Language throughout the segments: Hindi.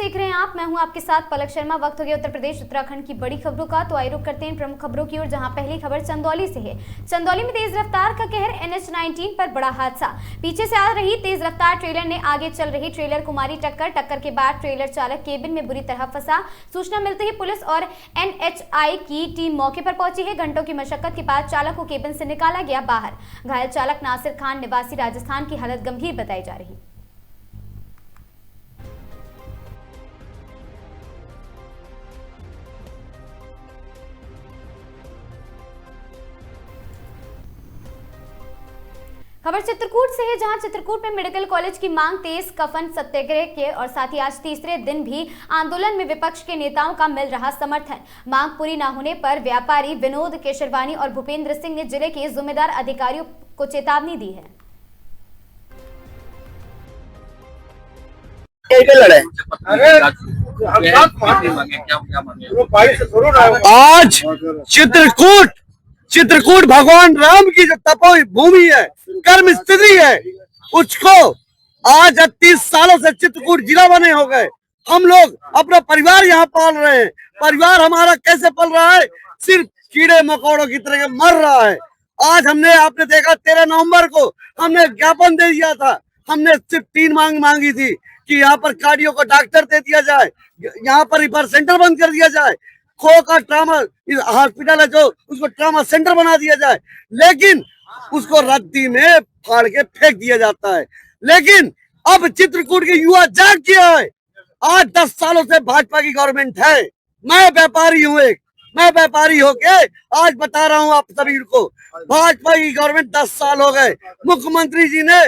देख रहे हैं आप, मैं हूं आपके साथ पलक शर्मा। वक्त हो गया उत्तर प्रदेश उत्तराखंड की बड़ी खबरों का, तो आइए रुक करते हैं प्रमुख खबरों की ओर, जहां पहली खबर चंदौली से है। चंदौली में तेज रफ्तार का कहर, NH-19 पर बड़ा हादसा। पीछे से आ रही तेज रफ्तार ट्रेलर ने आगे चल रही ट्रेलर को मारी टक्कर के बाद ट्रेलर चालक केबिन में बुरी तरह फंसा। सूचना मिलते ही पुलिस और NHI की टीम मौके पर पहुंची है। घंटों की मशक्कत के बाद चालक को केबिन से निकाला गया बाहर। घायल चालक नासिर खान निवासी राजस्थान की हालत गंभीर बताई जा रही। खबर चित्रकूट से है, जहां चित्रकूट में मेडिकल कॉलेज की मांग तेज कफन सत्याग्रह के और साथ ही आज तीसरे दिन भी आंदोलन में विपक्ष के नेताओं का मिल रहा समर्थन। मांग पूरी न होने पर व्यापारी विनोद केशरवानी और भूपेंद्र सिंह ने जिले के जिम्मेदार अधिकारियों को चेतावनी दी है। आज चित्रकूट भगवान राम की जो तपोई भूमि है, कर्म स्थिति है, उसको आज 30 सालों से चित्रकूट जिला बने हो गए। हम लोग अपना परिवार यहाँ पाल रहे हैं। परिवार हमारा कैसे पल रहा है? सिर्फ कीड़े मकोड़ों की तरह मर रहा है। आज आपने देखा 13 नवंबर को हमने ज्ञापन दे दिया था। हमने सिर्फ 3 मांग मांगी थी कि यहाँ पर कार्डियो को डॉक्टर दे दिया जाए, यहाँ पर रिफर सेंटर बंद कर दिया जाए, खो का ट्रामा हॉस्पिटल है जो उसको ट्रामा सेंटर बना दिया जाए, लेकिन उसको रद्दी में फाड़ के फेंक दिया जाता है। लेकिन अब चित्रकूट के युवा जाग गया है। आज 10 सालों से भाजपा की गवर्नमेंट है। मैं व्यापारी हूँ, मैं व्यापारी होके आज बता रहा हूँ आप सभी को, भाजपा की गवर्नमेंट 10 साल हो गए। मुख्यमंत्री जी ने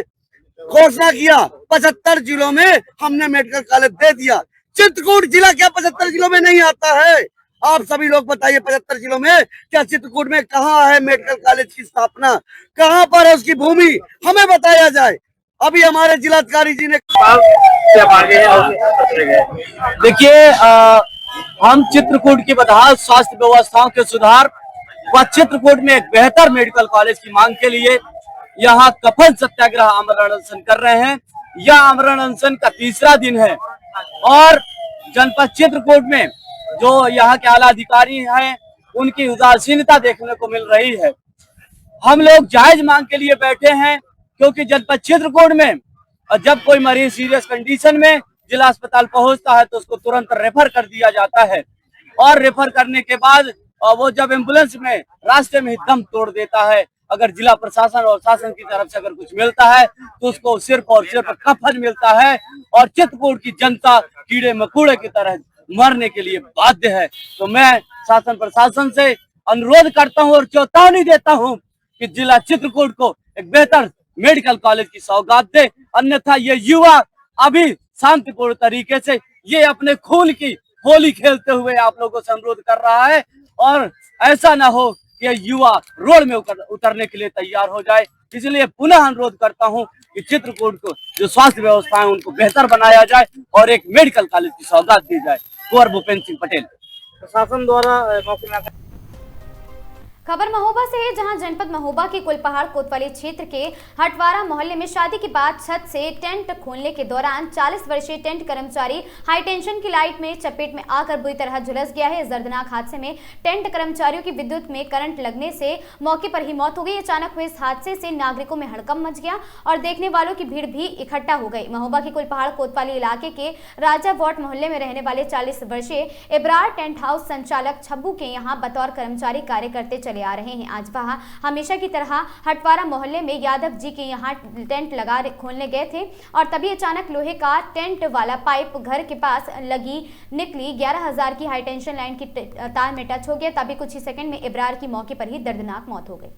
घोषणा किया 75 जिलों में हमने मेडिकल कॉलेज दे दिया। चित्रकूट जिला क्या 75 जिलों में नहीं आता है? आप सभी लोग बताइए, 75 जिलों में क्या चित्रकूट में कहाँ है मेडिकल कॉलेज की स्थापना? कहाँ पर है उसकी भूमि? हमें बताया जाए। अभी हमारे जिलाधिकारी जी ने देखिए, हम चित्रकूट की बदहाल स्वास्थ्य व्यवस्थाओं के सुधार व चित्रकूट में एक बेहतर मेडिकल कॉलेज की मांग के लिए यहाँ कफन सत्याग्रह आमरण अनशन कर रहे हैं। यह आमरण अनशन का तीसरा दिन है और जनपद चित्रकूट में जो यहाँ के आला अधिकारी हैं उनकी उदासीनता देखने को मिल रही है। हम लोग जायज मांग के लिए बैठे हैं, क्योंकि जनपद चित्रकूट में जब कोई मरीज सीरियस कंडीशन में जिला अस्पताल पहुंचता है तो उसको तुरंत रेफर कर दिया जाता है और रेफर करने के बाद वो जब एम्बुलेंस में रास्ते में ही दम तोड़ देता है। अगर जिला प्रशासन और शासन की तरफ से अगर कुछ मिलता है तो उसको सिर्फ और सिर्फ कफन मिलता है और चित्रकूट की जनता कीड़े मकोड़े की तरह मरने के लिए बाध्य है। तो मैं शासन प्रशासन से अनुरोध करता हूं और चेतावनी देता हूं कि जिला चित्रकूट को एक बेहतर मेडिकल कॉलेज की सौगात दे, अन्यथा ये युवा अभी शांतिपूर्ण तरीके से ये अपने खून की होली खेलते हुए आप लोगों से अनुरोध कर रहा है और ऐसा ना हो कि युवा रोड में उतरने के लिए तैयार हो जाए। इसलिए पुनः अनुरोध करता हूं कि चित्रकूट को जो स्वास्थ्य व्यवस्था है उनको बेहतर बनाया जाए और एक मेडिकल कॉलेज की सौगात दी जाए। कुंवर भूपेंद्र सिंह पटेल। प्रशासन द्वारा खबर महोबा से है, जहां जनपद महोबा के कुलपहाड़ कोतवाली क्षेत्र के हटवारा मोहल्ले में शादी के बाद छत से टेंट खोलने के दौरान 40 वर्षीय टेंट कर्मचारी हाई टेंशन की लाइट में चपेट में आकर बुरी तरह झुलस गया है। इस दर्दनाक हादसे में टेंट कर्मचारियों की विद्युत में करंट लगने से मौके पर ही मौत हो गई। अचानक हुए इस हादसे से नागरिकों में हड़कंप मच गया और देखने वालों की भीड़ भी इकट्ठा हो गई। महोबा के कुलपहाड़ कोतवाली इलाके के राजा वार्ड मोहल्ले में रहने वाले 40 वर्षीय इब्रार टेंट हाउस संचालक छब्बू के यहाँ बतौर कर्मचारी कार्य करते चले आ रहे हैं। आज वहां हमेशा की तरह हटवारा मोहल्ले में यादव जी के यहाँ टेंट लगा खोलने गए थे और तभी अचानक लोहे का टेंट वाला पाइप घर के पास निकली 11,000 की हाई टेंशन लाइन की तार में टच हो गया। तभी कुछ ही सेकंड में इब्रार की मौके पर ही दर्दनाक मौत हो गई।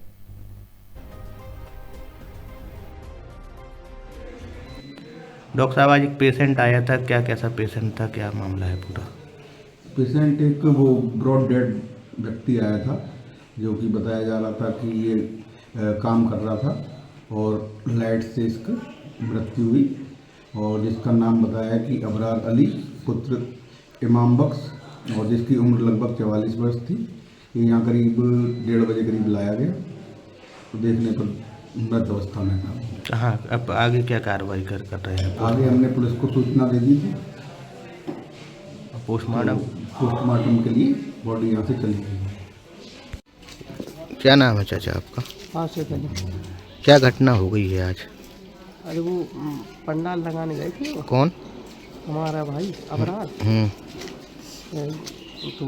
डॉक्टर साहब, आज एक पेशेंट आया था, क्या कैसा पेशेंट था, क्या मामला है पूरा? पेशेंट एक वो ब्रॉड डेड व्यक्ति आया था, जो कि बताया जा रहा था कि ये काम कर रहा था और लाइट से इसकी मृत्यु हुई और जिसका नाम बताया कि अबरार अली पुत्र इमाम बख्श और जिसकी उम्र लगभग 44 वर्ष थी। ये यहाँ करीब 1:30 बजे करीब लाया गया तो देखने पर मृत अवस्था में था। हाँ, अब आगे क्या कार्रवाई कर रहे हैं? आगे हमने पुलिस को सूचना दे दी थी पोस्टमार्टम पोस्टमार्टम के लिए बॉडी यहाँ से चली गई है। क्या नाम है चाचा आपका? हाँ से पहले क्या घटना हो गई है आज? अरे वो पंडाल लगाने गए थे वो, कौन? हमारा भाई अबरार। तो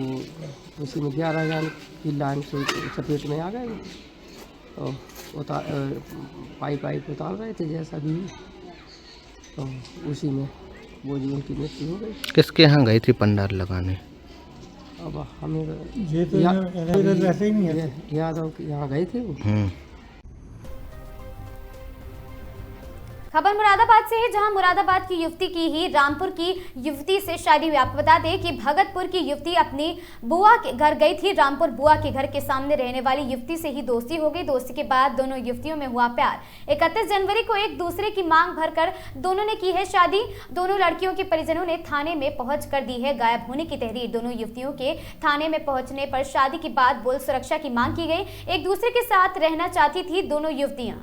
उसी में 11 जन की लाइन से चपेट में आ गए वो। तो पाइप उतार रहे थे जैसा भी, तो उसी में वो जी उनकी मृत्यु हो गई। किसके यहाँ गई थी पंडाल लगाने? अब हमें ये तो वैसे ही नहीं है। यादव के यहाँ गए थे वो। खबर मुरादाबाद से है, जहां मुरादाबाद की युवती की ही रामपुर की युवती से शादी हुई। आपको बता दें कि भगतपुर की युवती अपनी बुआ के घर गई थी। रामपुर बुआ के घर के सामने रहने वाली युवती से ही दोस्ती हो गई। दोस्ती के बाद दोनों युवतियों में हुआ प्यार। 31 जनवरी को एक दूसरे की मांग भरकर दोनों ने की है शादी। दोनों लड़कियों के परिजनों ने थाने में पहुंच कर दी है गायब होने की तहरीर। दोनों युवतियों के थाने में पहुंचने पर शादी के बाद बोल सुरक्षा की मांग की गई। एक दूसरे के साथ रहना चाहती थी दोनों युवतियां।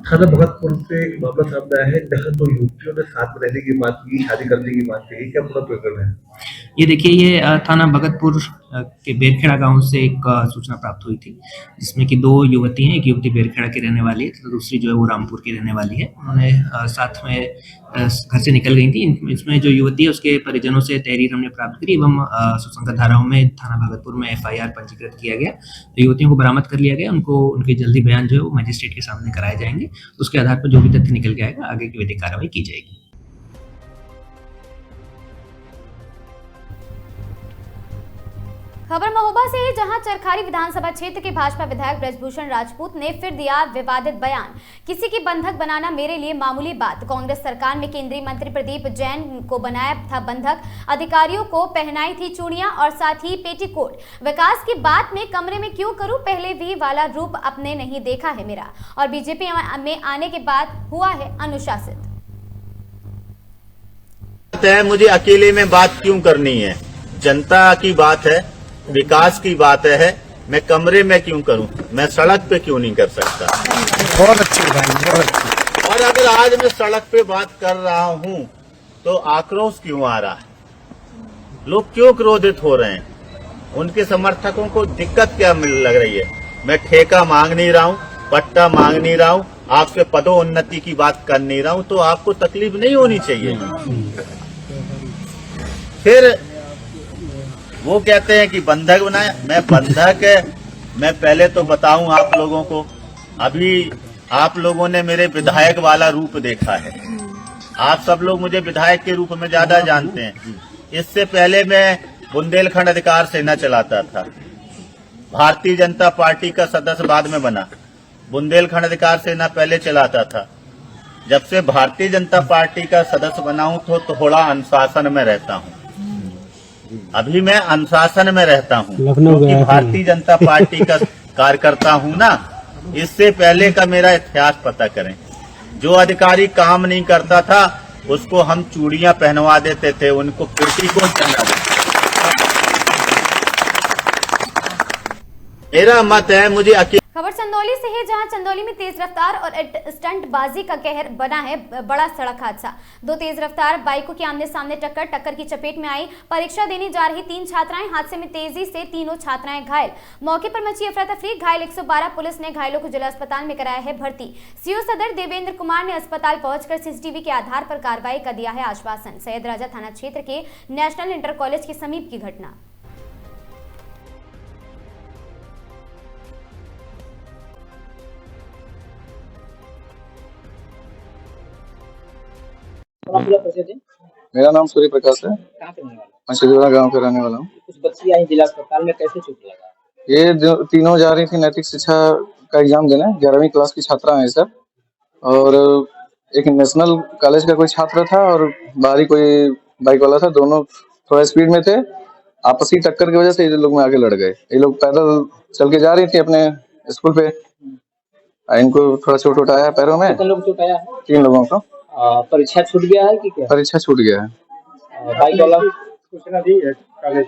थाना भगतपुर से एक मामला सामने आया है जहां दो युवतियों ने साथ में रहने की बात की, शादी करने की बात कही। क्या पूरा प्रकरण है? ये देखिए, ये थाना भगतपुर के बेरखेड़ा गांव से एक सूचना प्राप्त हुई थी, जिसमें कि दो युवती हैं। एक युवती बेरखेड़ा की रहने वाली है तो दूसरी जो है वो रामपुर की रहने वाली है। उन्होंने साथ में घर से निकल गई थी। इसमें जो युवती है उसके परिजनों से तहरीर हमने प्राप्त करी एवं सुसंगत धाराओं में थाना भगतपुर में FIR पंजीकृत किया गया। तो युवतियों को बरामद कर लिया गया। उनको उनके जल्दी बयान जो है वो मजिस्ट्रेट के सामने कराए जाएंगे। उसके आधार पर जो भी तथ्य निकल के आएगा आगे की विधिक कार्रवाई की जाएगी। खबर महोबा से है, जहां चरखारी विधानसभा क्षेत्र के भाजपा विधायक ब्रजभूषण राजपूत ने फिर दिया विवादित बयान। किसी की बंधक बनाना मेरे लिए मामूली बात। कांग्रेस सरकार में केंद्रीय मंत्री प्रदीप जैन को बनाया था बंधक। अधिकारियों को पहनाई थी चूड़ियां और साथ ही पेटीकोट। विकास की बात में कमरे में क्यों करूं, पहले भी वाला रूप अपने नहीं देखा है मेरा, और बीजेपी में आने के बाद हुआ है अनुशासित। मुझे अकेले में बात क्यों करनी है? जनता की बात है, विकास की बात है। मैं कमरे में क्यों करूं? मैं सड़क पे क्यों नहीं कर सकता? बहुत अच्छी भाई, बहुत अच्छी। और अगर आज मैं सड़क पे बात कर रहा हूं तो आक्रोश क्यों आ रहा है? लोग क्यों क्रोधित हो रहे हैं? उनके समर्थकों को दिक्कत क्या लग रही है? मैं ठेका मांग नहीं रहा हूं, पट्टा मांग नहीं रहा हूं, आपके पदोन्नति की बात कर नहीं रहा हूं, तो आपको तकलीफ नहीं होनी चाहिए। फिर वो कहते हैं कि बंधक बनाया। मैं बंधक, मैं पहले तो बताऊं आप लोगों को, अभी आप लोगों ने मेरे विधायक वाला रूप देखा है। आप सब लोग मुझे विधायक के रूप में ज्यादा जानते हैं। इससे पहले मैं बुंदेलखंड अधिकार सेना चलाता था। भारतीय जनता पार्टी का सदस्य बाद में बना। बुंदेलखंड अधिकार सेना पहले चलाता था। जब से भारतीय जनता पार्टी का सदस्य बना हूं तो थोड़ा अनुशासन में रहता हूं। अभी मैं अनुशासन में रहता हूं क्योंकि भारतीय जनता पार्टी का कार्यकर्ता हूं ना। इससे पहले का मेरा इतिहास पता करें। जो अधिकारी काम नहीं करता था उसको हम चूड़ियां पहनवा देते थे, उनको पेटीकोट पहना देते। मेरा मत है, मुझे अकेले। खबर चंदौली से है, जहां चंदौली में तेज रफ्तार और स्टंटबाजी का कहर बना है बड़ा सड़क हादसा। दो तेज रफ्तार बाइकों की आमने सामने टक्कर की चपेट में आई। परीक्षा देने जा रही 3 छात्राएं, हादसे में तेजी से तीनों छात्राएं घायल। मौके पर मची अफरा तफरी। घायल 112। पुलिस ने घायलों को जिला अस्पताल में कराया है भर्ती। सीओ सदर देवेंद्र कुमार ने अस्पताल पहुंचकर CCTV के आधार पर कार्रवाई का दिया है आश्वासन। सैयद राजा थाना क्षेत्र के नेशनल इंटर कॉलेज के समीप की घटना। मेरा नाम सूर्य प्रकाश है। मैं शिजोरा गांव का रहने वाला हूँ। कुछ बच्ची आई जिला अस्पताल में, कैसे चोट लगा? ये तीनों जा रही थी नैतिक शिक्षा का एग्जाम देने। 11वीं क्लास की छात्रा है सब, और एक नेशनल कॉलेज का कोई छात्र था और बाहरी कोई बाइक वाला था। दोनों थोड़ा स्पीड में थे। आपसी टक्कर की वजह से ये लोग में आगे लड़ गए। ये लोग पैदल चल के जा रही थी अपने स्कूल पे। इनको थोड़ा चोट आया पैरों में। कितने लोग चोट आया है? 3 लोगों को। परीक्षा छूट गया है कि क्या? परीक्षा छूट गया है। बाइक वाला सूचना दी है कॉलेज?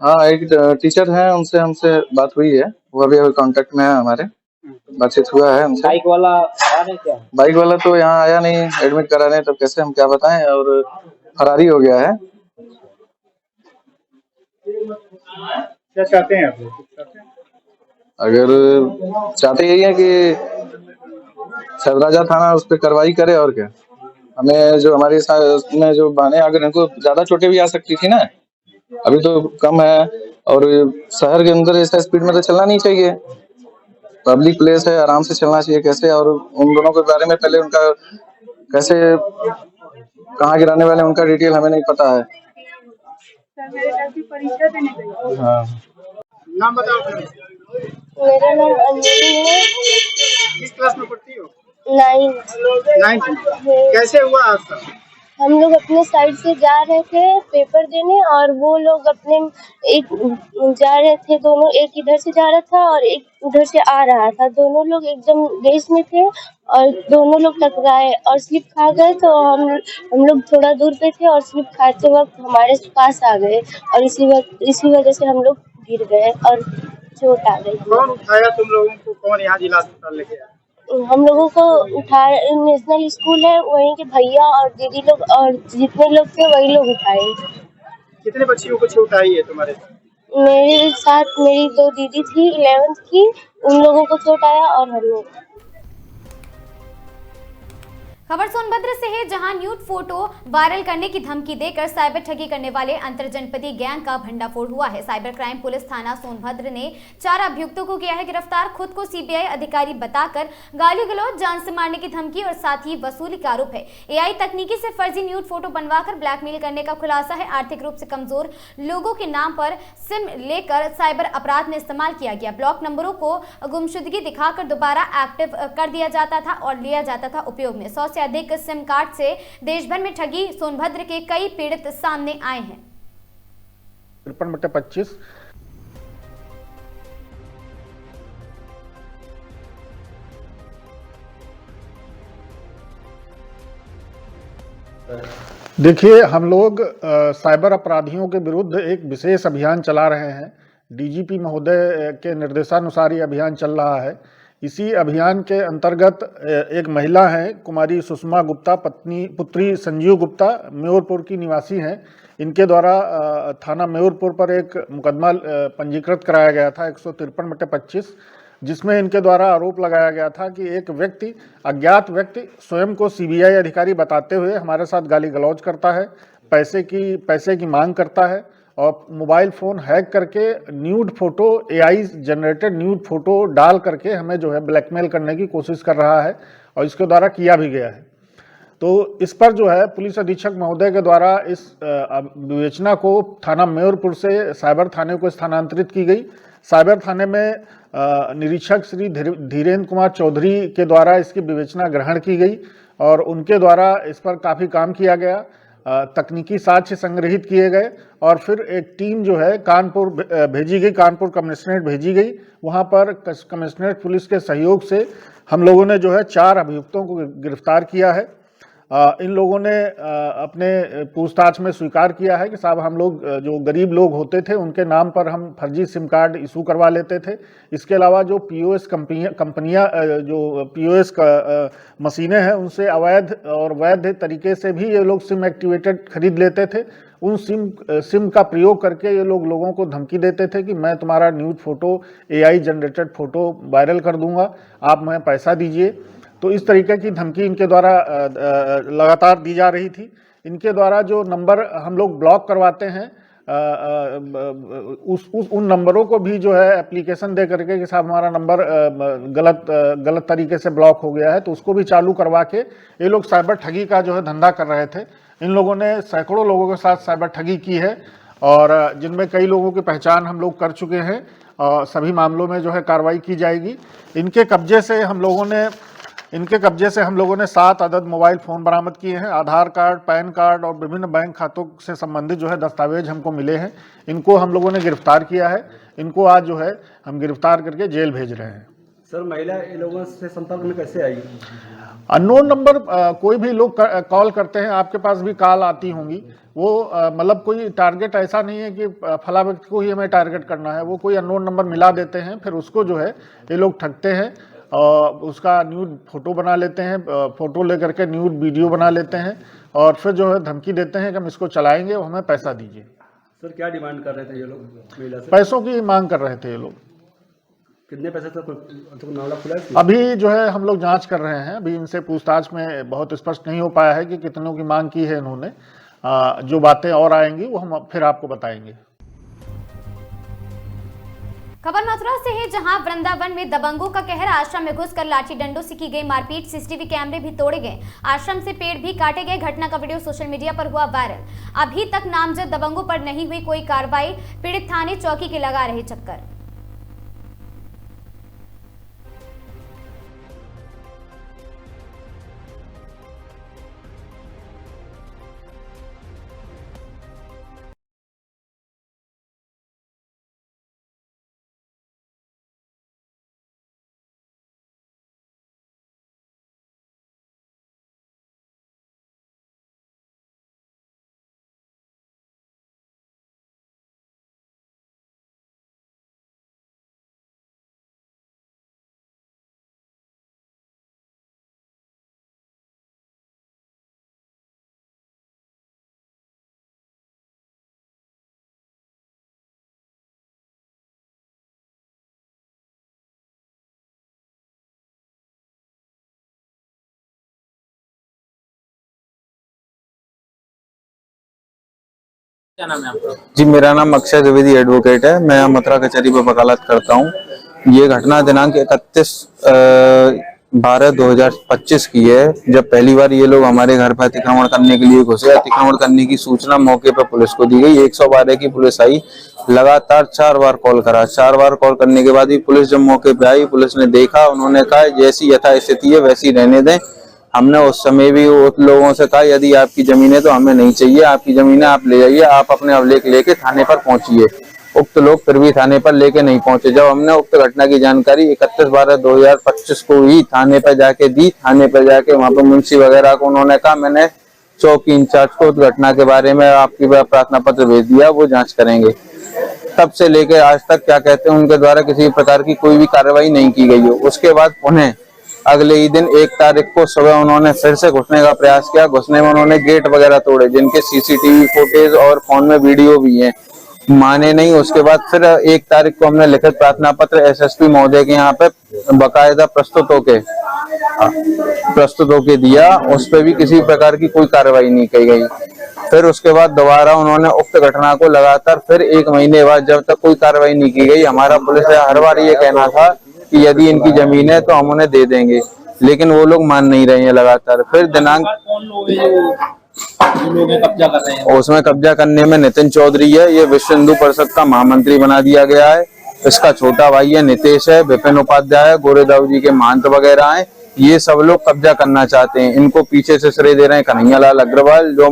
हाँ, एक टीचर हैं, उनसे हमसे बात हुई है, वो अभी कांटेक्ट में है हमारे, बातचीत हुआ है हमसे। बाइक वाला आया नहीं क्या? बाइक वाला तो यहाँ आया नहीं एडमिट कराने, तो कैसे हम क्या बताएं, और फरारी हो गया है। क्या चाहते हैं आप लोग? अगर चाहते यही है कि सदराजा थाना उस पर कार्रवाई करे, और क्या। हमें जो हमारे साथ में जो बहने, अगर इनको ज्यादा चोटें भी आ सकती थी ना, अभी तो कम है, और शहर के अंदर ऐसा स्पीड में तो चलना नहीं चाहिए, पब्लिक प्लेस है, आराम से चलना चाहिए। कैसे, और उन दोनों के बारे में पहले उनका कैसे कहाँ गिराने वाले उनका डिटेल हमें नहीं पता है। हाँ, नाम बताओ। मेरा नाम अंजलि है। किस क्लास में पढ़ती हो? 9th। कैसे हुआ हादसा? हम लोग अपने साइड से जा रहे थे पेपर देने, और वो लोग अपने एक जा रहे थे, दोनों, एक इधर से जा रहा था और एक उधर से आ रहा था। दोनों लोग एकदम रेस में थे और दोनों लोग टकराए और स्लिप खा गए। तो हम लोग थोड़ा दूर पे थे और स्लिप खाते वक्त हमारे पास आ गए, और इसी वजह से हम लोग गिर गए और चोट आ गई। कौन उठाया तुम लोगों को? कौन यहाँ जिला अस्पताल लेके आया? हम लोगों को उठाए, नेशनल स्कूल है, वहीं के भैया और दीदी लोग और जितने लोग थे वही लोग उठाए। कितने बच्चियों को चोट आई है तुम्हारे साथ? मेरे साथ मेरी 2 दीदी थी 11th की, उन लोगों को चोट आया और हम लोग। खबर सोनभद्र से है, जहां न्यूड फोटो वायरल करने की धमकी देकर साइबर ठगी करने वाले अंतरजनपदीय गैंग का भंडाफोड़ हुआ है। साइबर क्राइम पुलिस थाना सोनभद्र ने 4 अभियुक्तों को किया है गिरफ्तार। खुद को सीबीआई अधिकारी बताकर गाली गलौज, जान से मारने की धमकी और साथ ही वसूली का आरोप है। एआई तकनीकी से फर्जी न्यूड फोटो बनवाकर ब्लैकमेल करने का खुलासा है। आर्थिक रूप से कमजोर लोगों के नाम पर सिम लेकर साइबर अपराध में इस्तेमाल किया गया। ब्लॉक नंबरों को गुमशुदगी दिखाकर दोबारा एक्टिव कर दिया जाता था और लिया जाता था उपयोग में। 100 से अधिक सिम कार्ड से देश भर में ठगी सोनभद्र के कई पीड़ित सामने आए हैं। 53/25 देखिए, हम लोग साइबर अपराधियों के विरुद्ध एक विशेष अभियान चला रहे हैं। डीजीपी महोदय के निर्देशानुसार ये अभियान चल रहा है। इसी अभियान के अंतर्गत एक महिला हैं, कुमारी सुषमा गुप्ता, पुत्री संजीव गुप्ता, म्योरपुर की निवासी हैं। इनके द्वारा थाना म्योरपुर पर एक मुकदमा पंजीकृत कराया गया था 153/25, जिसमें इनके द्वारा आरोप लगाया गया था कि एक व्यक्ति, अज्ञात व्यक्ति, स्वयं को सीबीआई अधिकारी बताते हुए हमारे साथ गाली गलौज करता है, पैसे की मांग करता है और मोबाइल फ़ोन हैक करके nude photo, AI generated nude photo डाल करके हमें जो है ब्लैकमेल करने की कोशिश कर रहा है और इसके द्वारा किया भी गया है। तो इस पर जो है पुलिस अधीक्षक महोदय के द्वारा इस विवेचना को थाना म्योरपुर से साइबर थाने को स्थानांतरित की गई। साइबर थाने में निरीक्षक श्री धीरेन्द्र कुमार चौधरी के द्वारा इसकी विवेचना ग्रहण की गई और उनके द्वारा इस पर काफ़ी काम किया गया। तकनीकी साक्ष्य संग्रहित किए गए और फिर एक टीम जो है कानपुर भेजी गई, कानपुर कमिश्नरेट भेजी गई। वहां पर कमिश्नरेट पुलिस के सहयोग से हम लोगों ने जो है 4 अभियुक्तों को गिरफ्तार किया है। इन लोगों ने अपने पूछताछ में स्वीकार किया है कि साहब, हम लोग जो गरीब लोग होते थे उनके नाम पर हम फर्जी सिम कार्ड इशू करवा लेते थे। इसके अलावा जो पीओएस कंपनियां जो पीओएस मशीनें हैं, उनसे अवैध और वैध तरीके से भी ये लोग सिम एक्टिवेटेड खरीद लेते थे। उन सिम का प्रयोग करके ये लोगों को धमकी देते थे कि मैं तुम्हारा nude photo, AI generated photo viral कर दूंगा, आप हमें पैसा दीजिए। तो इस तरीके की धमकी इनके द्वारा लगातार दी जा रही थी। इनके द्वारा जो नंबर हम लोग ब्लॉक करवाते हैं, उन नंबरों को भी जो है एप्लीकेशन दे करके कि साहब हमारा नंबर गलत तरीके से ब्लॉक हो गया है, तो उसको भी चालू करवा के ये लोग साइबर ठगी का जो है धंधा कर रहे थे। इन लोगों ने सैकड़ों लोगों के साथ साइबर ठगी की है और जिनमें कई लोगों की पहचान हम लोग कर चुके हैं और सभी मामलों में जो है कार्रवाई की जाएगी। इनके कब्जे से हम लोगों ने 7 अदद मोबाइल फ़ोन बरामद किए हैं। आधार कार्ड, पैन कार्ड और विभिन्न बैंक खातों से संबंधित जो है दस्तावेज हमको मिले हैं। इनको हम लोगों ने गिरफ्तार किया है। इनको आज जो है हम गिरफ्तार करके जेल भेज रहे हैं। सर महिला इन लोगों से संपर्क में कैसे आई? अननोन नंबर कोई भी लोग कॉल करते हैं, आपके पास भी कॉल आती होंगी। वो मतलब कोई टारगेट ऐसा नहीं है कि फला व्यक्ति को ही हमें टारगेट करना है। वो कोई अननोन नंबर मिला देते हैं, फिर उसको जो है ये लोग ठगते हैं और उसका न्यूड फोटो बना लेते हैं, फोटो लेकर के न्यूड वीडियो बना लेते हैं और फिर जो है धमकी देते हैं कि हम इसको चलाएंगे और हमें पैसा दीजिए। सर क्या डिमांड कर रहे थे ये लोग महिला से? पैसों की मांग कर रहे थे ये लोग। कितने पैसे था? कोई मामला खुला है? अभी जो है हम लोग जांच कर रहे हैं। अभी इनसे पूछताछ में बहुत स्पष्ट नहीं हो पाया है कि कितनों की मांग की है इन्होंने। जो बातें और आएंगी वो हम फिर आपको बताएंगे। खबर मथुरा से है, जहां वृंदावन में दबंगों का कहर। आश्रम में घुसकर लाठी डंडों से की गई मारपीट, सीसीटीवी कैमरे भी तोड़े गए, आश्रम से पेड़ भी काटे गए। घटना का वीडियो सोशल मीडिया पर हुआ वायरल। अभी तक नामजद दबंगों पर नहीं हुई कोई कार्रवाई, पीड़ित थाने चौकी के लगा रहे चक्कर। क्या नाम है आपका? जी, मेरा नाम अक्षय द्विवेदी एडवोकेट है। मैं मथुरा कचहरी पर वकालत करता हूँ। ये घटना दिनांक 31/12/2025 की है, जब पहली बार ये लोग हमारे घर पर अतिक्रमण करने के लिए घुसे। अतिक्रमण करने की सूचना मौके पर पुलिस को दी गई। 112 की पुलिस आई, लगातार 4 बार कॉल करा। 4 बार कॉल करने के बाद भी पुलिस जब मौके पे आई, पुलिस ने देखा, उन्होंने कहा जैसी यथास्थिति है वैसी रहने दें। हमने उस समय भी उन लोगों से कहा यदि आपकी जमीन है तो हमें नहीं चाहिए, आपकी जमीन है आप ले जाइए, आप अपने अभिलेख लेके थाने पर पहुंचिए। उक्त लोग फिर भी थाने पर लेके नहीं पहुंचे। जब हमने उक्त घटना की जानकारी 31/12/2025 को ही थाने पर जाके दी, थाने पर जाके वहां पर मुंशी वगैरह को उन्होंने कहा मैंने चौकी इंचार्ज को उस घटना के बारे में आपकी प्रार्थना पत्र भेज दिया, वो जांच करेंगे। तब से लेके आज तक क्या कहते हैं उनके द्वारा किसी प्रकार की कोई भी कार्रवाई नहीं की गई हो। उसके बाद उन्हें अगले ही दिन 1 तारीख को सुबह उन्होंने फिर से घुसने का प्रयास किया। घुसने में उन्होंने गेट वगैरह तोड़े, जिनके सीसीटीवी फुटेज और फोन में वीडियो भी हैं। माने नहीं। उसके बाद फिर 1 तारीख को हमने लिखित प्रार्थना पत्र एसएसपी महोदय के यहाँ पे बकायदा प्रस्तुत होके दिया। उस पर भी किसी प्रकार की कोई कार्रवाई नहीं की गई। फिर उसके बाद दोबारा उन्होंने उक्त घटना को लगातार फिर 1 महीने बाद जब तक कोई कार्रवाई नहीं की गई, हमारा पुलिस से हर बार ये कहना था कि यदि इनकी जमीन है तो हम उन्हें दे देंगे, लेकिन वो लोग मान नहीं रहे हैं लगातार। फिर दिनांक कब्जा कर रहे हैं, उसमें कब्जा करने में नितिन चौधरी है, ये विश्व हिंदू परिषद का महामंत्री बना दिया गया है। इसका छोटा भाई है नितेश है, विपिन उपाध्याय है, गोरेदाऊ जी के महंत वगैरह हैं। ये सब लोग कब्जा करना चाहते हैं। इनको पीछे से श्रेय दे रहे हैं कन्हैयालाल अग्रवाल, जो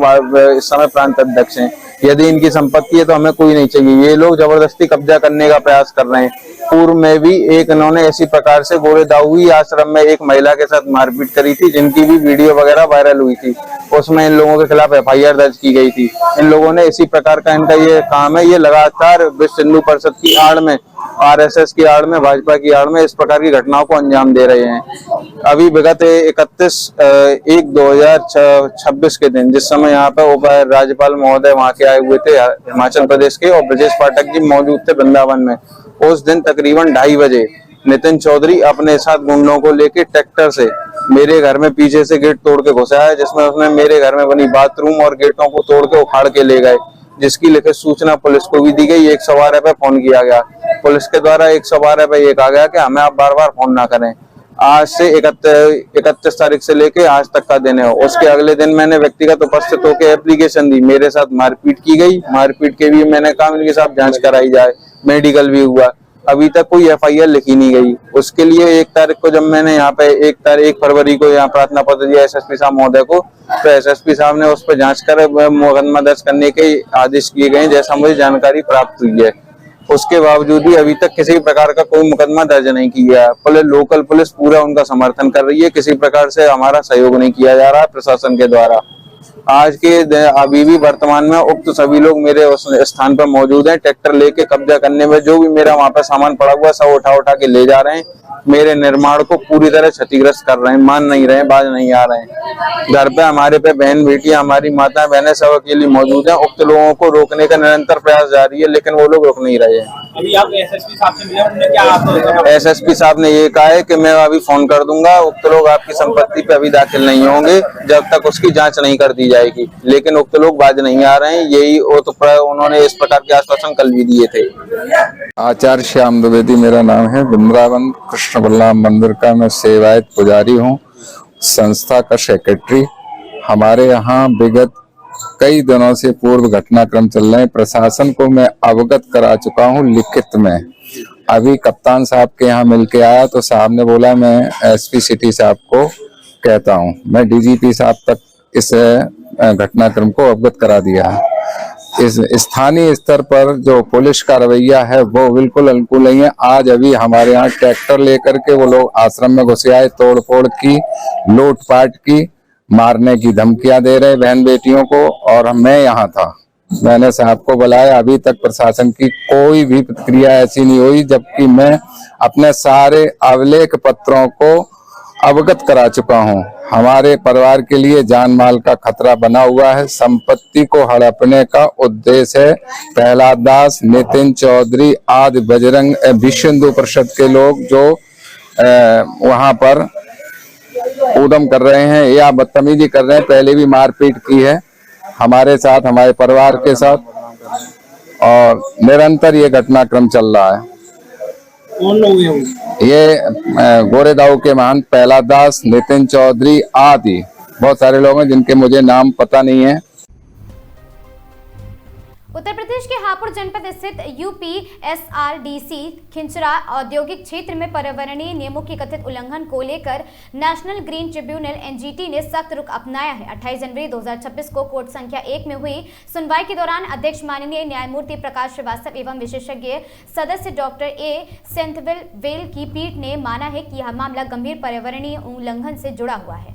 इस समय प्रांत अध्यक्ष हैं। यदि इनकी संपत्ति है तो हमें कोई नहीं चाहिए। ये लोग जबरदस्ती कब्जा करने का प्रयास कर रहे हैं। पूर्व में भी एक इन्होंने इसी प्रकार से गोरेदाऊ आश्रम में एक महिला के साथ मारपीट करी थी, जिनकी भी वीडियो वगैरह वायरल हुई थी। उसमें इन लोगों के खिलाफ FIR दर्ज की गई थी। इन लोगों ने इसी प्रकार का इनका ये काम है। ये लगातार विश्व हिंदू परिषद की आड़ में, RSS की आड़ में, भाजपा की आड़ में इस प्रकार की घटनाओं को अंजाम दे रहे हैं। अभी विगत 31/1/2026 के दिन, जिस समय यहाँ पे उप राज्यपाल महोदय वहाँ के आए हुए थे हिमाचल प्रदेश के, और ब्रजेश पाठक जी मौजूद थे वृंदावन में, उस दिन तकरीबन 2:30 बजे नितिन चौधरी अपने साथ गुंडों को लेके ट्रैक्टर से मेरे घर में पीछे से गेट तोड़ के घुसा है, जिसमें उसने मेरे घर में बनी बाथरूम और गेटों को तोड़ के उखाड़ के ले गए, जिसकी लिखित सूचना पुलिस को भी दी गई। 112 पे फोन किया गया। पुलिस के द्वारा 112 पे ये कहा गया कि हमें आप बार-बार फोन ना करें। आज से 31 तारीख से लेके आज तक का दिन है। उसके अगले दिन मैंने व्यक्तिगत उपस्थित होकर एप्लीकेशन दी। मेरे साथ मारपीट की गई। मारपीट के भी मैंने कहा इनके साथ जांच कराई जाए, मेडिकल भी हुआ। अभी तक कोई FIR लिखी नहीं गई। उसके लिए 1 तारीख को जब मैंने यहाँ पे 1 फरवरी को यहाँ प्रार्थना पत्र दिया SSP साहब महोदय को, तो SSP साहब ने उस पर जांच कर मुकदमा दर्ज करने के आदेश किए गए, जैसा मुझे जानकारी प्राप्त हुई है। उसके बावजूद भी अभी तक किसी प्रकार का कोई मुकदमा दर्ज नहीं किया। लोकल पुलिस पूरा उनका समर्थन कर रही है, किसी प्रकार से हमारा सहयोग नहीं किया जा रहा है प्रशासन के द्वारा। आज के अभी भी वर्तमान में उक्त सभी लोग मेरे उस स्थान पर मौजूद हैं। ट्रैक्टर लेके कब्जा करने में जो भी मेरा वहां पर सामान पड़ा हुआ सब उठा के ले जा रहे हैं। मेरे निर्माण को पूरी तरह क्षतिग्रस्त कर रहे हैं, मान नहीं रहे, बाज नहीं आ रहे हैं। घर पे हमारे पे बहन बेटियां, हमारी माता बहनें सब अकेली मौजूद हैं। उक्त लोगों को रोकने का निरंतर प्रयास जारी है, लेकिन वो लोग रुक नहीं रहे हैं। अभी आप एसएसपी साहब से मिले, उन्होंने क्या आपको? एसएसपी साहब ने ये कहा है कि मैं अभी फोन कर दूंगा, उक्त लोग आपकी संपत्ति पे अभी दाखिल नहीं होंगे जब तक उसकी जांच नहीं कर दी जाएगी। लेकिन उक्त लोग बाज नहीं आ रहे हैं। यही उन्होंने इस प्रकार के आश्वासन कल भी दिए थे। आचार्य श्याम द्विवेदी मेरा नाम है। वृंदावन कृष्ण बलराम मंदिर का मैं सेवायत पुजारी हूँ, संस्था का सेक्रेटरी। हमारे यहाँ विगत कई दिनों से पूर्व घटनाक्रम चल रहे हैं। प्रशासन को मैं अवगत करा चुका हूँ लिखित में। अभी कप्तान साहब के यहाँ मिलके आया तो साहब ने बोला मैं एसपी सिटी साहब को कहता हूँ। मैं डीजीपी साहब तक इस घटनाक्रम को अवगत करा दिया है। इस स्थानीय स्तर पर जो पुलिस का रवैया है वो बिल्कुल अनुकूल नहीं है। आज अभी हमारे यहाँ ट्रैक्टर लेकर के वो लोग आश्रम में घुसे आए, तोड़ फोड़ की, लूटपाट की, मारने की धमकियां दे रहे बहन बेटियों को। और मैं यहाँ था, मैंने साहब को बुलाया, अभी तक प्रशासन की कोई भी प्रतिक्रिया ऐसी नहीं हुई, जबकि मैं अपने सारे अभिलेख पत्रों को अवगत करा चुका हूं। हमारे परिवार के लिए जान माल का खतरा बना हुआ है। संपत्ति को हड़पने का उद्देश्य है। प्रहलाद दास, नितिन चौधरी आदि बजरंग विश्व हिंदू परिषद के लोग जो वहां पर उद्यम कर रहे हैं या बदतमीजी कर रहे हैं। पहले भी मारपीट की है हमारे साथ, हमारे परिवार के साथ, और निरंतर ये घटनाक्रम चल रहा है। कौन लोग हैं? ये गोरेगांव के महंत प्रहलाद दास, नितिन चौधरी आदि बहुत सारे लोग हैं जिनके मुझे नाम पता नहीं है। उत्तर प्रदेश के हापुड़ जनपद स्थित यूपीएसआरडीसी खिंचरा औद्योगिक क्षेत्र में पर्यावरणीय नियमों के कथित उल्लंघन को लेकर नेशनल ग्रीन ट्रिब्यूनल एनजीटी ने सख्त रुख अपनाया है। 28 जनवरी 2026 को कोर्ट संख्या 1 में हुई सुनवाई के दौरान अध्यक्ष माननीय न्यायमूर्ति प्रकाश श्रीवास्तव एवं विशेषज्ञ सदस्य डॉक्टर ए सेंथविल की पीठ ने माना है कि यह मामला गंभीर पर्यावरणीय उल्लंघन से जुड़ा हुआ है।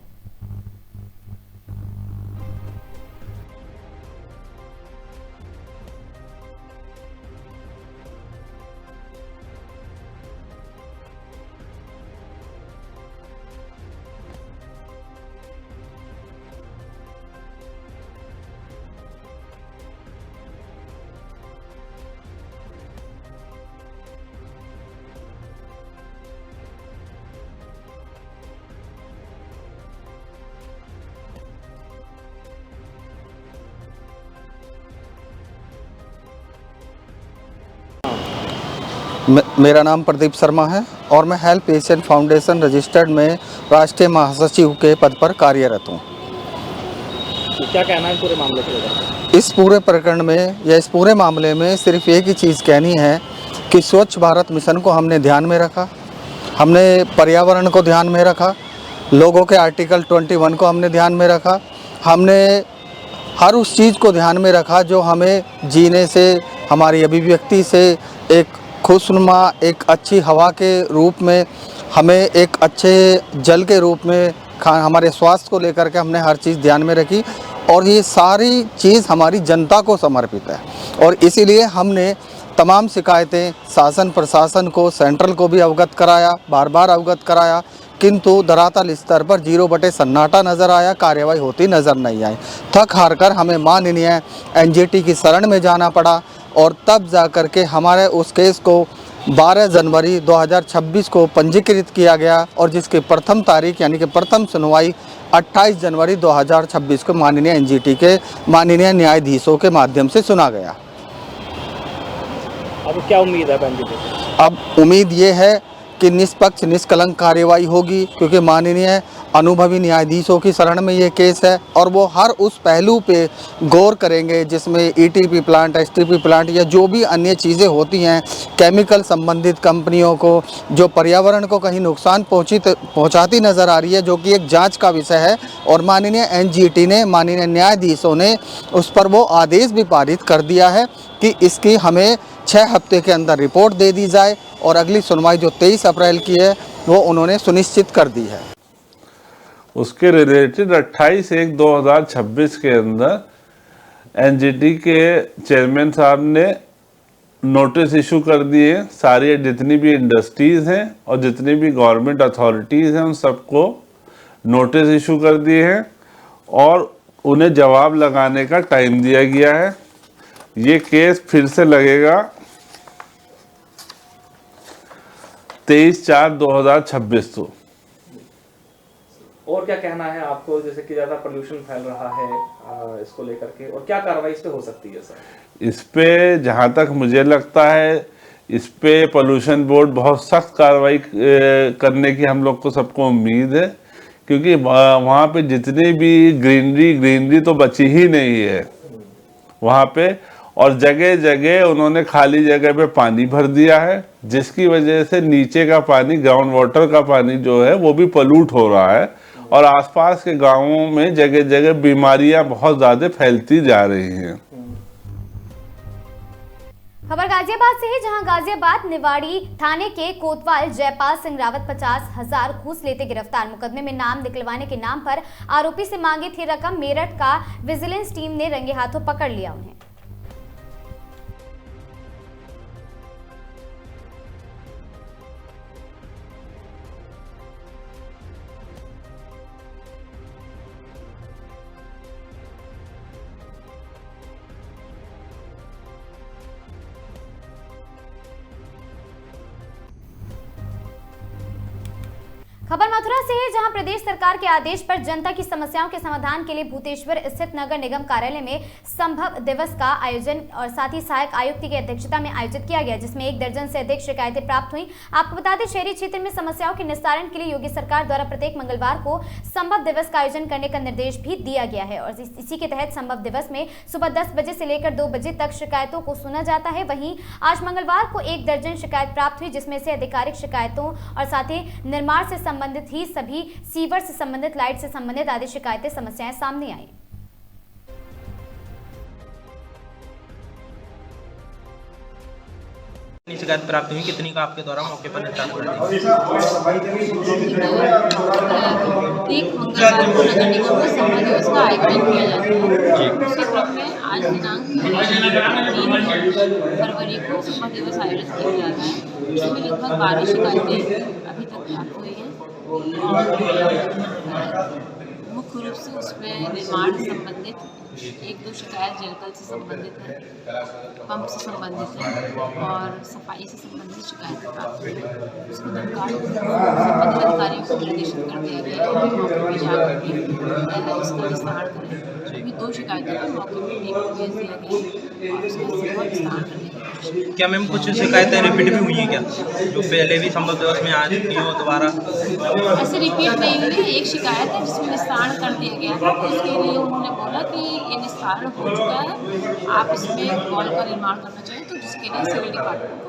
मेरा नाम प्रदीप शर्मा है और मैं हेल्प एशियन फाउंडेशन रजिस्टर्ड में राष्ट्रीय महासचिव के पद पर कार्यरत हूँ। क्या कहना है पूरे मामले के? इस पूरे प्रकरण में या इस पूरे मामले में सिर्फ एक ही चीज़ कहनी है कि स्वच्छ भारत मिशन को हमने ध्यान में रखा, हमने पर्यावरण को ध्यान में रखा, लोगों के आर्टिकल 21 को हमने ध्यान में रखा, हमने हर उस चीज़ को ध्यान में रखा जो हमें जीने से, हमारी अभिव्यक्ति से, एक खुशनुमा एक अच्छी हवा के रूप में, हमें एक अच्छे जल के रूप में, हमारे स्वास्थ्य को लेकर के हमने हर चीज़ ध्यान में रखी और ये सारी चीज़ हमारी जनता को समर्पित है। और इसीलिए हमने तमाम शिकायतें शासन प्रशासन को, सेंट्रल को भी अवगत कराया, बार बार अवगत कराया, किंतु धरातल स्तर पर 0 बटे सन्नाटा नज़र आया, कार्रवाई होती नज़र नहीं आई। थक हार कर हमें माननीय एनजीटी की शरण में जाना पड़ा और तब जा कर के हमारे उस केस को 12 जनवरी 2026 को पंजीकृत किया गया और जिसकी प्रथम तारीख यानी कि प्रथम सुनवाई 28 जनवरी 2026 को माननीय एनजीटी के माननीय न्यायाधीशों के माध्यम से सुना गया। अब क्या उम्मीद है एनजीटी? अब उम्मीद ये है कि निष्पक्ष निष्कलंक कार्रवाई होगी, क्योंकि माननीय अनुभवी न्यायाधीशों की शरण में ये केस है और वो हर उस पहलू पे गौर करेंगे जिसमें ईटीपी प्लांट, एसटीपी प्लांट या जो भी अन्य चीज़ें होती हैं, केमिकल संबंधित कंपनियों को जो पर्यावरण को कहीं नुकसान पहुंचाती नज़र आ रही है, जो कि एक जांच का विषय है। और माननीय एनजीटी ने, माननीय न्यायाधीशों ने उस पर वो आदेश भी पारित कर दिया है कि इसकी हमें 6 हफ्ते के अंदर रिपोर्ट दे दी जाए और अगली सुनवाई जो 23 अप्रैल की है वो उन्होंने सुनिश्चित कर दी है। उसके रिलेटेड 28/1/2026 के अंदर एनजीटी के चेयरमैन साहब ने नोटिस इशू कर दिए। सारी जितनी भी इंडस्ट्रीज हैं और जितनी भी गवर्नमेंट अथॉरिटीज़ हैं उन सबको नोटिस इशू कर दिए हैं और उन्हें जवाब लगाने का टाइम दिया गया है। ये केस फिर से लगेगा 23/4/2026 को। और क्या कहना है आपको, जैसे कि ज़्यादा पोल्यूशन फैल रहा है इसको लेकर के, और क्या कार्रवाई इस पे हो सकती है सर? इस पे जहाँ तक मुझे लगता है इस पे पोल्यूशन बोर्ड बहुत सख्त कार्रवाई करने की हम लोग को सबको उम्मीद है, क्योंकि वहाँ पे जितनी भी ग्रीनरी तो बची ही नहीं है वहाँ पे, और जगह जगह उन्होंने खाली जगह पे पानी भर दिया है, जिसकी वजह से नीचे का पानी, ग्राउंड वाटर का पानी जो है वो भी पलूट हो रहा है और आसपास के गांवों में जगह जगह बीमारियां बहुत ज़्यादा फैलती जा रही हैं। खबर गाजियाबाद से है, जहां गाजियाबाद निवाड़ी थाने के कोतवाल जयपाल सिंह रावत 50,000 घूस लेते गिरफ्तार। मुकदमे में नाम निकलवाने के नाम पर आरोपी से मांगी थी रकम। मेरठ का विजिलेंस टीम ने रंगे हाथों पकड़ लिया उन्हें। खबर मथुरा से है, जहां प्रदेश सरकार के आदेश पर जनता की समस्याओं के समाधान के लिए भूतेश्वर स्थित नगर निगम कार्यालय में संभव दिवस का आयोजन और साथ ही सहायक आयुक्त की अध्यक्षता में आयोजित किया गया, जिसमें 1 दर्जन से अधिक शिकायतें प्राप्त हुई। आपको बता दें, शहरी क्षेत्र में समस्याओं के निस्तारण के लिए योगी सरकार द्वारा प्रत्येक मंगलवार को संभव दिवस का आयोजन करने का निर्देश भी दिया गया है और इसी के तहत संभव दिवस में सुबह 10 बजे से लेकर 2 बजे तक शिकायतों को सुना जाता है। वहीं आज मंगलवार को 1 दर्जन शिकायत प्राप्त हुई, जिसमें से आधिकारिक शिकायतों और साथ ही निर्माण से संबंधित ही सभी सीवर से संबंधित, लाइट से संबंधित आदि शिकायतें समस्याएं सामने आई। शिकायत प्राप्त हुई, कितनी का आपके द्वारा मौके पर निपटान कर मंगलवार को नगर निगम में संभव दिवस का आयोजन किया जाता है। उसी क्रम में आज दिनांक 3 फरवरी को संभव दिवस आयोजित किया जाता है। इसमें लगभग 12 शिकायतें अभी तक प्राप्त हुई हैं। मुख्य रूप से उसमें निर्माण से संबंधित 1-2 शिकायत जलकल से संबंधित है, पंप से संबंधित है और सफाई से संबंधित शिकायत प्राप्त हुई। उसको तत्काल संबंधित अधिकारियों को निर्देशित कर दिया गया है कि मौके पर जाकर के इसका निस्तारण करें। अभी 2 शिकायतों पर मौके पर भेज दिया गया और उसका संभव निस्तारण करने की कोशिश। क्या मैम कुछ शिकायतें रिपीट भी हुई हैं क्या, जो पहले भी संभव दिवस में आ चुकी हो दोबारा? ऐसे रिपीट नहीं हुई है। एक शिकायत है जिसमें निस्तारण कर दिया गया था, इसके लिए उन्होंने बोला कि ये निस्तारण हो चुका है, आप इसमें कॉल का निर्माण करना चाहें तो जिसके लिए सिविल डिपार्टमेंट को।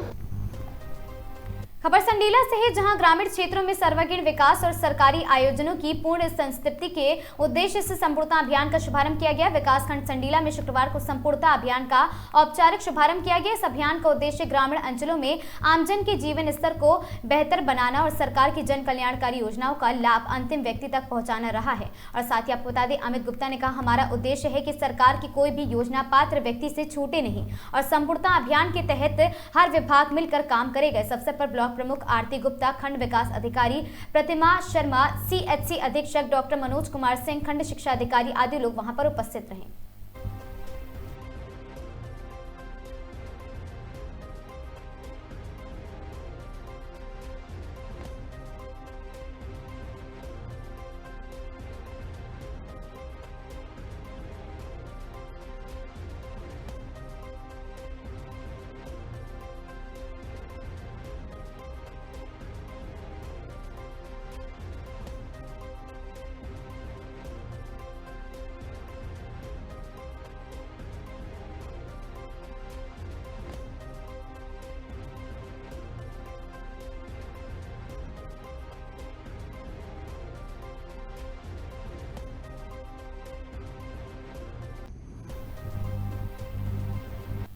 खबर संडीला से है, जहां ग्रामीण क्षेत्रों में सर्वांगीण विकास और सरकारी आयोजनों की पूर्ण संस्कृति के उद्देश्य से संपूर्णता अभियान का शुभारंभ किया गया। विकासखंड संडीला में शुक्रवार को संपूर्णता अभियान का औपचारिक शुभारंभ किया गया। इस अभियान का उद्देश्य ग्रामीण अंचलों में आमजन के जीवन स्तर को बेहतर बनाना और सरकार की जन कल्याणकारी योजनाओं का लाभ अंतिम व्यक्ति तक पहुंचाना रहा है। और साथ ही आपको बता दें, अमित गुप्ता ने कहा, हमारा उद्देश्य है कि सरकार की कोई भी योजना पात्र व्यक्ति से छूटे नहीं और संपूर्णता अभियान के तहत हर विभाग मिलकर काम करेगा। इस अवसर पर ब्लॉक प्रमुख आरती गुप्ता, खंड विकास अधिकारी प्रतिमा शर्मा, सीएचसी अधीक्षक डॉक्टर मनोज कुमार सिंह, खंड शिक्षा अधिकारी आदि लोग वहां पर उपस्थित रहे।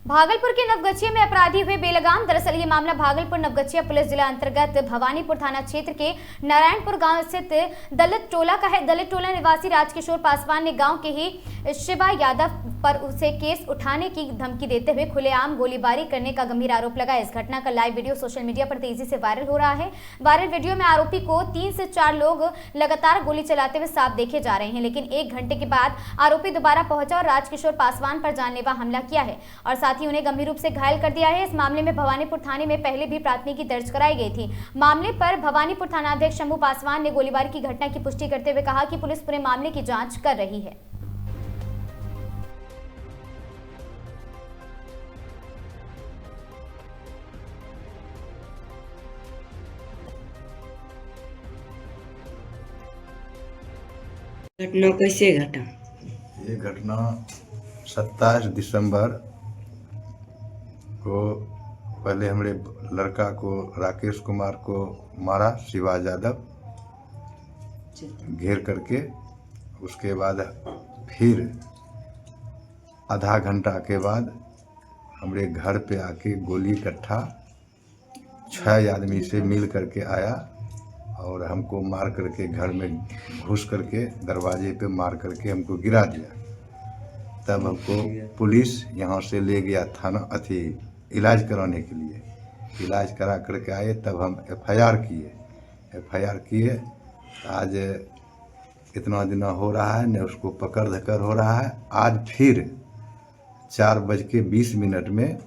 भागलपुर के नवगछिया में अपराधी हुए बेलगाम। दरअसल ये मामला भागलपुर नवगछिया पुलिस जिला अंतर्गत भवानीपुर थाना क्षेत्र के नारायणपुर गांव स्थित दलित टोला का है। दलित टोला निवासी राजकिशोर पासवान ने गांव के ही शिवा यादव पर उसे केस उठाने की धमकी देते हुए खुलेआम गोलीबारी करने का गंभीर आरोप लगाया। इस घटना का लाइव वीडियो सोशल मीडिया पर तेजी से वायरल हो रहा है। वायरल वीडियो में आरोपी को 3 से 4 लोग लगातार गोली चलाते हुए साफ देखे जा रहे हैं, लेकिन 1 घंटे के बाद आरोपी दोबारा पहुंचा और राजकिशोर पासवान पर जानलेवा हमला किया है और साथ ही उन्हें गंभीर रूप से घायल कर दिया है। इस मामले में भवानीपुर थाने में पहले भी प्राथमिकी दर्ज कराई गई थी। मामले पर भवानीपुर थानाध्यक्ष शंभू पासवान ने गोलीबारी की घटना की पुष्टि करते हुए कहा कि पुलिस पूरे मामले की जांच कर रही है। घटना कैसे घटा? ये घटना 27 दिसंबर को पहले हमारे लड़का को राकेश कुमार को मारा शिवा यादव घेर करके। उसके बाद फिर आधा घंटा के बाद हमारे घर पे आके गोली इकट्ठा 6 आदमी से मिल करके आया और हमको मार करके घर में घुस करके दरवाजे पे मार करके हमको गिरा दिया। तब हमको पुलिस यहाँ से ले गया थाना इलाज कराने के लिए। इलाज करा करके आए तब हम एफआईआर किए। आज इतना दिन हो रहा है न उसको पकड़ धकर हो रहा है। आज फिर 4:20 में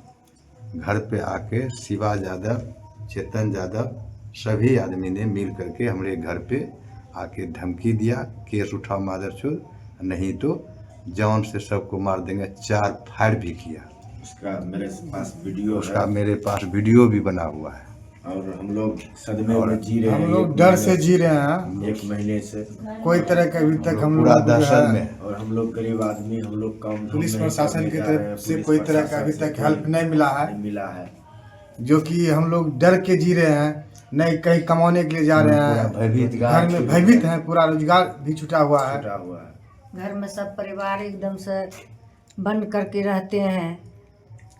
घर पे आके शिवा यादव, चेतन यादव सभी आदमी ने मिल करके हमारे घर पे आके धमकी दिया, केस उठाओ मादरचोद, नहीं तो जान से सबको मार देंगे। 4 फायर भी किया। उसका मेरे पास वीडियो भी बना हुआ है। और हम लोग सदमे में जी रहे हैं, हम लोग डर से जी रहे हैं 1 महीने से। कोई तरह का अभी तक हम पूरा लोग दहशत में। और हम लोग गरीब आदमी, हम लोग काम पुलिस प्रशासन की तरफ से कोई तरह का अभी तक हेल्प नहीं मिला है, जो कि हम लोग डर के जी रहे हैं। नहीं कहीं कमाने के लिए जा रहे हैं, घर में भयभीत हैं, पूरा रोजगार भी छूटा हुआ है। घर में सब परिवार एकदम से बंद करके रहते हैं,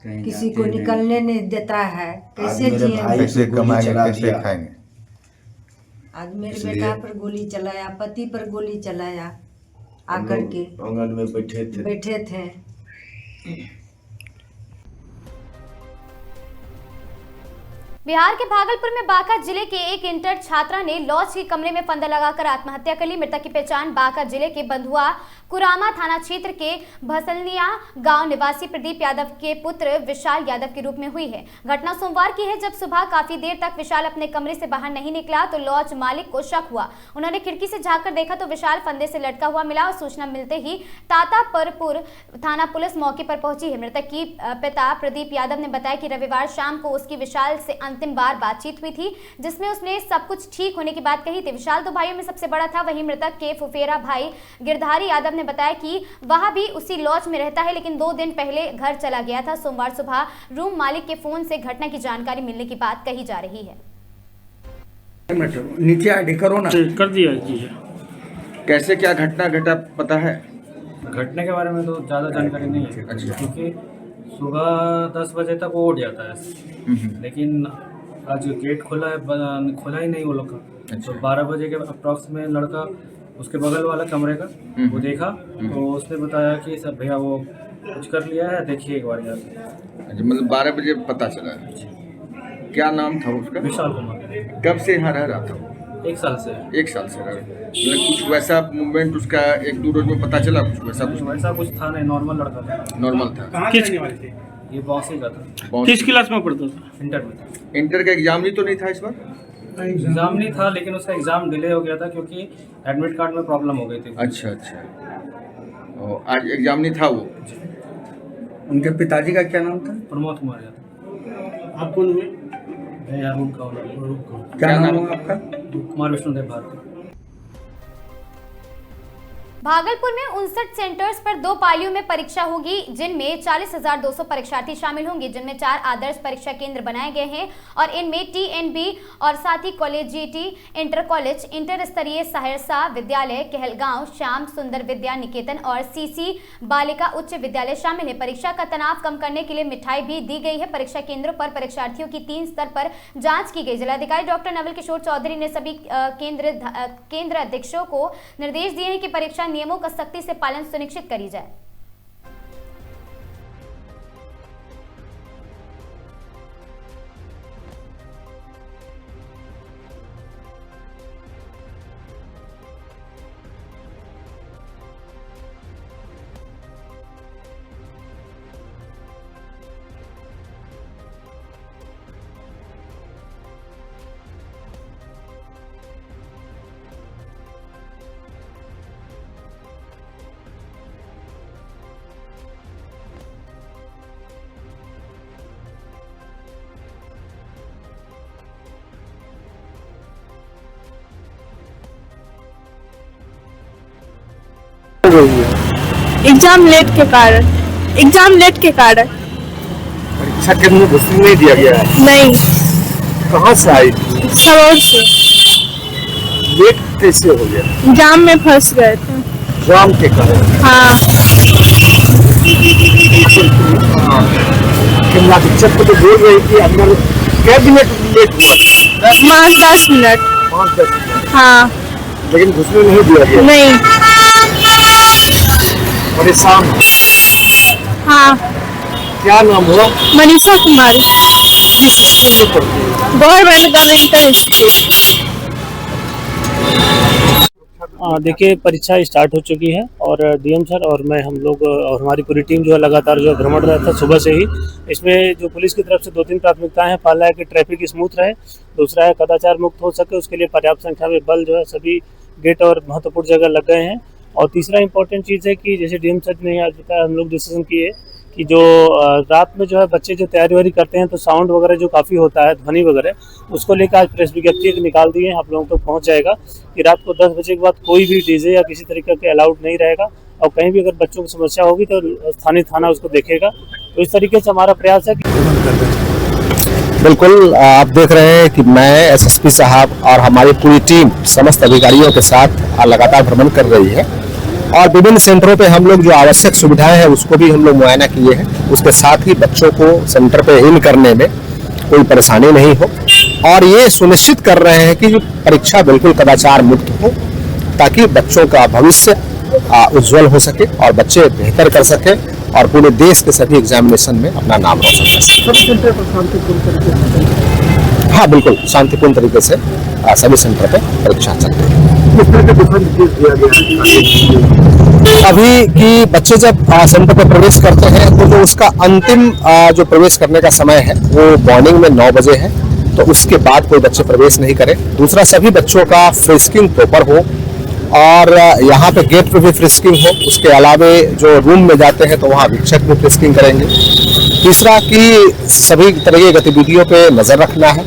किसी को निकलने नहीं देता है। कैसे जिएंगे, कैसे कमाएंगे, कैसे खाएंगे। आज मेरे बेटा पर गोली चलाया, पति पर गोली चलाया, आकर के आंगन में बैठे थे। बिहार के भागलपुर में बांका जिले के एक इंटर छात्रा ने लॉज के कमरे में फंदा लगाकर आत्महत्या कर ली। मृतक की पहचान बांका जिले के बंधुआ कुरामा थाना क्षेत्र के भसलनिया गांव निवासी प्रदीप यादव के पुत्र विशाल यादव के रूप में हुई है। घटना सोमवार की है, जब सुबह काफी देर तक विशाल अपने कमरे से बाहर नहीं निकला तो लॉज मालिक को शक हुआ। उन्होंने खिड़की से झांककर देखा तो विशाल फंदे से लटका हुआ मिला और सूचना मिलते ही तातापरपुर थाना पुलिस मौके पर पहुंची है। मृतक की पिता प्रदीप यादव ने बताया कि रविवार शाम को उसकी विशाल से अंतिम बार बातचीत हुई थी, जिसमें उसने सब कुछ ठीक होने की बात कही थी। विशाल 2 भाइयों में सबसे बड़ा था। वहीं मृतक के फुफेरा भाई गिरधारी यादव ने बताया कि वह भी उसी लॉज में रहता है, लेकिन 2 दिन पहले घर चला गया था। सोमवार सुबह रूम मालिक के फोन से घटना की जानकारी मिलने की बात कही जा रही है। नीचे आईडी करो ना, कर दिया। कैसे क्या घटना घटा पता है? घटने के बारे में तो ज़्यादा जानकारी नहीं है। अच्छा। क्योंकि सुबह 10 बजे तक वो उठ जाता है, लेकिन आज गेट खोला ही नहीं वो लोग का। तो 12 बजे के अप्रॉक्स में लड़का उसके बगल वाला कमरे का वो देखा तो उसने बताया कि सब भैया वो कुछ कर लिया है, देखिए एक बार जाके। अच्छा, मतलब 12 बजे पता चला। क्या नाम था उसका? विशाल कुमार। कब से यहाँ रह रहा था? 1 साल से। 1 साल से रह रहा। मतलब कुछ वैसा मूवमेंट उसका 1-2 रोज में पता चला? कुछ वैसा कुछ था नहीं, नॉर्मल लड़का था। नॉर्मल था। कहाँ रहने वाले थे? ये बॉसी का था। किस क्लास में पढ़ता था? इंटर में। इंटर का एग्जाम ही तो नहीं था इस बार? एग्जाम नहीं था, लेकिन उसका एग्जाम डिले हो गया था क्योंकि एडमिट कार्ड में प्रॉब्लम हो गई थी। अच्छा। और आज एग्जाम नहीं था वो। उनके पिताजी का क्या नाम था? प्रमोद कुमार यादव। आप कौन हुए? क्या नाम है आपका? कुमार विष्णुदेव भारती। भागलपुर में 59 सेंटर्स पर 2 पालियों में परीक्षा होगी, जिनमें 40,200 परीक्षार्थी शामिल होंगे, जिनमें 4 आदर्श परीक्षा केंद्र बनाए गए हैं और इनमें TNB और साथ ही कॉलेजिएटी, इंटर कॉलेज, इंटर स्तरीय सहरसा विद्यालय, कहलगांव श्याम सुंदर विद्या निकेतन और CC बालिका उच्च विद्यालय शामिल है। परीक्षा का तनाव कम करने के लिए मिठाई भी दी गई है। परीक्षा केंद्रों पर परीक्षार्थियों की 3 स्तर पर जाँच की गई। जिलाधिकारी डॉक्टर नवल किशोर चौधरी ने सभी केंद्र अध्यक्षों को निर्देश दिए हैं कि परीक्षा नियमों का सख्ती से पालन सुनिश्चित करी जाए। एग्जाम लेट के कारण परीक्षा केंद्र में घुसने नहीं दिया गया है। नहीं। कहाँ से आई? सरोज से। लेट कैसे हो गया? जाम में फंस गए थे। जाम के कारण? हाँ। कितना शिक्षक को तो बोल रही थी अंदर कैबिनेट लेट हुआ? 5-10 मिनट। 5-10 मिनट? हाँ। लेकिन घुसने नहीं दिया गया? नहीं। परेशान? हाँ। क्या नाम हुआ? मनीषा कुमारी। किस स्कूल में पढ़ती है? Government girl inter school. देखिए, परीक्षा स्टार्ट हो चुकी है और DM सर और मैं, हम लोग और हमारी पूरी टीम जो है लगातार जो भ्रमण रहता है सुबह से ही। इसमें जो पुलिस की तरफ से 2-3 प्राथमिकताएं हैं। पहला है कि ट्रैफिक स्मूथ रहे, दूसरा है कदाचार मुक्त हो सके, उसके लिए पर्याप्त संख्या में बल जो है सभी गेट और महत्वपूर्ण जगह लग गए हैं। और तीसरा इंपॉर्टेंट चीज़ है कि जैसे DM सर ने आज बताया, हम लोग डिसीजन किए कि जो रात में जो है बच्चे जो तैयारी वारी करते हैं तो साउंड वगैरह जो काफ़ी होता है, ध्वनि वगैरह, उसको लेकर आज प्रेस विज्ञप्ति निकाल दी है। आप लोगों तक पहुंच जाएगा कि रात को 10 बजे के बाद कोई भी डीजे या किसी तरीके के अलाउड नहीं रहेगा और कहीं भी अगर बच्चों की समस्या होगी तो स्थानीय थाना उसको देखेगा। तो इस तरीके से हमारा प्रयास है कि बिल्कुल आप देख रहे हैं कि मैं SSP साहब और हमारी पूरी टीम समस्त अधिकारियों के साथ लगातार भ्रमण कर रही है और विभिन्न सेंटरों पे हम लोग जो आवश्यक सुविधाएं हैं उसको भी हम लोग मुआयना किए हैं। उसके साथ ही बच्चों को सेंटर पे इन करने में कोई परेशानी नहीं हो और ये सुनिश्चित कर रहे हैं कि परीक्षा बिल्कुल कदाचार मुक्त हो ताकि बच्चों का भविष्य उज्जवल हो सके और बच्चे बेहतर कर सके और पूरे देश के सभी एग्जामिनेशन में अपना नाम रोशन कर सके। हाँ, बिल्कुल शांतिपूर्ण तरीके से सभी सेंटर पे परीक्षा चल रही है। अभी कि बच्चे जब सेंटर पे प्रवेश करते हैं तो जो उसका अंतिम जो प्रवेश करने का समय है वो मॉर्निंग में 9 बजे है, तो उसके बाद कोई बच्चे प्रवेश नहीं करें। दूसरा, सभी बच्चों का फ्रिस्किंग प्रॉपर हो और यहाँ पे गेट पे भी फ्रिस्किंग हो। उसके अलावे जो रूम में जाते हैं तो वहाँ शिक्षक भी फ्रिस्किंग करेंगे। तीसरा कि सभी तरह की गतिविधियों पे नजर रखना है।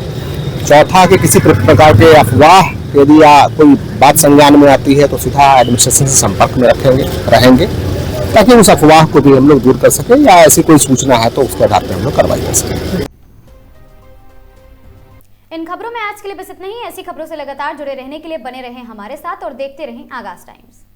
चौथा कि किसी प्रकार के अफवाह यदि या कोई बात संज्ञान में आती है तो सीधा एडमिनिस्ट्रेशन से संपर्क में रहेंगे ताकि उस अफवाह को भी हम लोग दूर कर सकें या ऐसी कोई सूचना है तो उसके आधार पर हम लोग कार्रवाई कर सकें। इन खबरों में आज के लिए बस इतना ही। ऐसी खबरों से लगातार जुड़े रहने के लिए बने रहें हमारे साथ और देखते रहें आगाज टाइम्स।